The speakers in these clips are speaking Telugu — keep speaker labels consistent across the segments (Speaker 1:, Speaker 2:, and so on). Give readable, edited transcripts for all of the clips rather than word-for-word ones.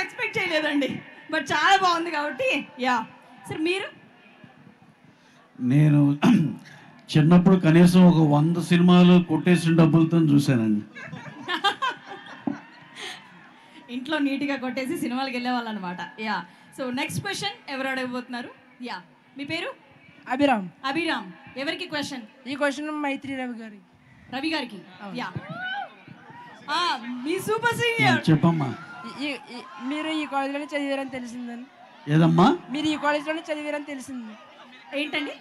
Speaker 1: ఎక్స్పెక్ట్ చేయలేదండి, బట్ చాలా బాగుంది కాబట్టి యా. సార్ మీరు?
Speaker 2: నేను చిన్నప్పుడు కనీసం ఒక 100 సినిమాలు కొట్టేసిన డబ్బులతో చూశానండి.
Speaker 1: ఇంట్లో నీట్గా కొట్టేసి సినిమాలకు వెళ్ళేవాళ్ళు అనమాట. యా. సో నెక్స్ట్ క్వశ్చన్ ఎవరు అడగబోతున్నారు? యా, మీ పేరు?
Speaker 3: అభిరామ్.
Speaker 1: అభిరామ్. ఎవరికి క్వశ్చన్?
Speaker 3: ఈ క్వశ్చన్ మైత్రి రవి గారి.
Speaker 1: రవి గారికి. యా. మీ సూపర్ సీనియర్
Speaker 2: చెప్పమ్మా.
Speaker 3: మీరు ఈ కాలేజ్లోనే చదివారని తెలిసిందని.
Speaker 2: ఏదమ్మా?
Speaker 3: మీరు ఈ కాలేజ్లోనే చదివారని తెలిసింది.
Speaker 1: ఏంటండి?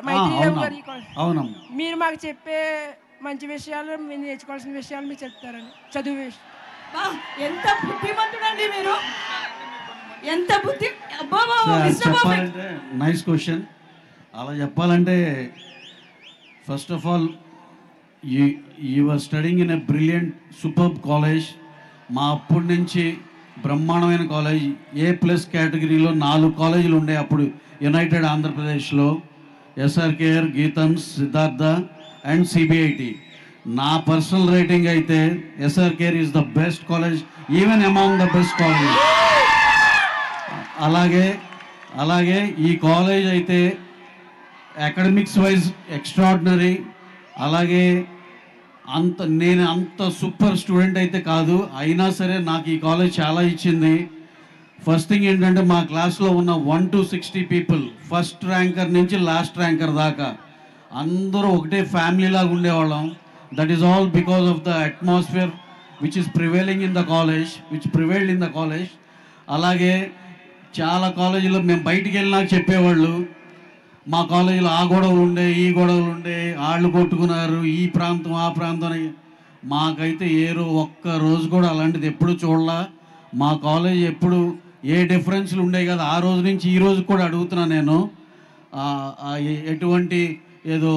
Speaker 3: మైత్రి రవి గారు ఈ కాలేజ్.
Speaker 2: అవునమ్మా.
Speaker 3: మీరు మాకు చెప్పే మంచి విషయాలు, మీరు నేర్చుకోవాల్సిన విషయాలు మీరు చెప్తారని. చదువు విషయం.
Speaker 1: ఎంత బుద్ధిమంతుడండి మీరు, ఎంత బుద్ధి.
Speaker 2: చెప్పాలంటే నైస్ క్వశ్చన్. అలా చెప్పాలంటే first of all you are studying in a brilliant superb college. మా అప్పటి నుంచి బ్రహ్మాండమైన కాలేజ్. A+ కేటగిరీలో 4 కాలేజీలు ఉండే అప్పుడు యునైటెడ్ ఆంధ్రప్రదేశ్లో. SRKR, Geetham's, Siddhartha and CBIT. నా పర్సనల్ రేటింగ్ అయితే SRKR is the best college, even among the best college. అలాగే ఈ కాలేజ్ అయితే అకాడమిక్స్ వైజ్ ఎక్స్ట్రాడినరీ. అలాగే నేను అంత సూపర్ స్టూడెంట్ అయితే కాదు, అయినా సరే నాకు ఈ కాలేజ్ చాలా ఇచ్చింది. ఫస్ట్ థింగ్ ఏంటంటే మా క్లాస్లో ఉన్న 1 to 60 పీపుల్, ఫస్ట్ ర్యాంకర్ నుంచి లాస్ట్ ర్యాంకర్ దాకా అందరూ ఒకటే ఫ్యామిలీ లాగా ఉండేవాళ్ళం. That is all because of the atmosphere which is prevailed in the college. అలాగే చాలా కాలేజీలో మేము బయటికి వెళ్ళినాక చెప్పేవాళ్ళు, మా కాలేజీలో ఆ గొడవలు ఉండే, ఈ గొడవలు ఉండే, వాళ్ళు కొట్టుకున్నారు, ఈ ప్రాంతం ఆ ప్రాంతం అని. మాకైతే ఒక్క రోజు కూడా అలాంటిది ఎప్పుడు చూడలా. మా కాలేజ్ ఎప్పుడు ఏ డిఫరెన్స్లు ఉండేవి కదా, ఆ రోజు నుంచి ఈ రోజు కూడా అడుగుతున్నా నేను. ఎటువంటి ఏదో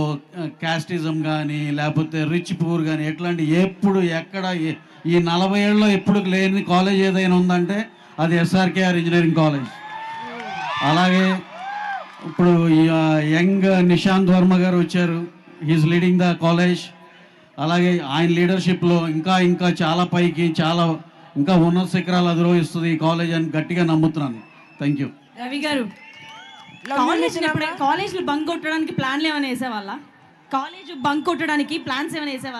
Speaker 2: క్యాస్టిజం కానీ లేకపోతే రిచ్ పూర్ కానీ ఎట్లాంటి ఎప్పుడు ఎక్కడ ఈ 40 ఏళ్ళలో ఎప్పుడు లేని కాలేజ్ ఏదైనా ఉందంటే అది SRKR ఇంజనీరింగ్ కాలేజ్. అలాగే ఇప్పుడు యంగ్ నిశాంత్ వర్మ గారు వచ్చారు, హీఈస్ లీడింగ్ ద కాలేజ్. అలాగే ఆయన లీడర్షిప్లో ఇంకా చాలా పైకి ఇంకా ఉన్నత శిఖరాలు అధిరోహిస్తుంది ఈ కాలేజ్ అని గట్టిగా నమ్ముతున్నాను. Thank you.
Speaker 1: రవి గారు, కాలేజ్లో బంక్ కొట్టడానికి ప్లాన్లు ఏమైనా వేసేవాళ్ళ? కాలేజ్ బంక్ కొట్టడానికి ప్లాన్స్ ఏమైనా వేసేవాళ్ళ?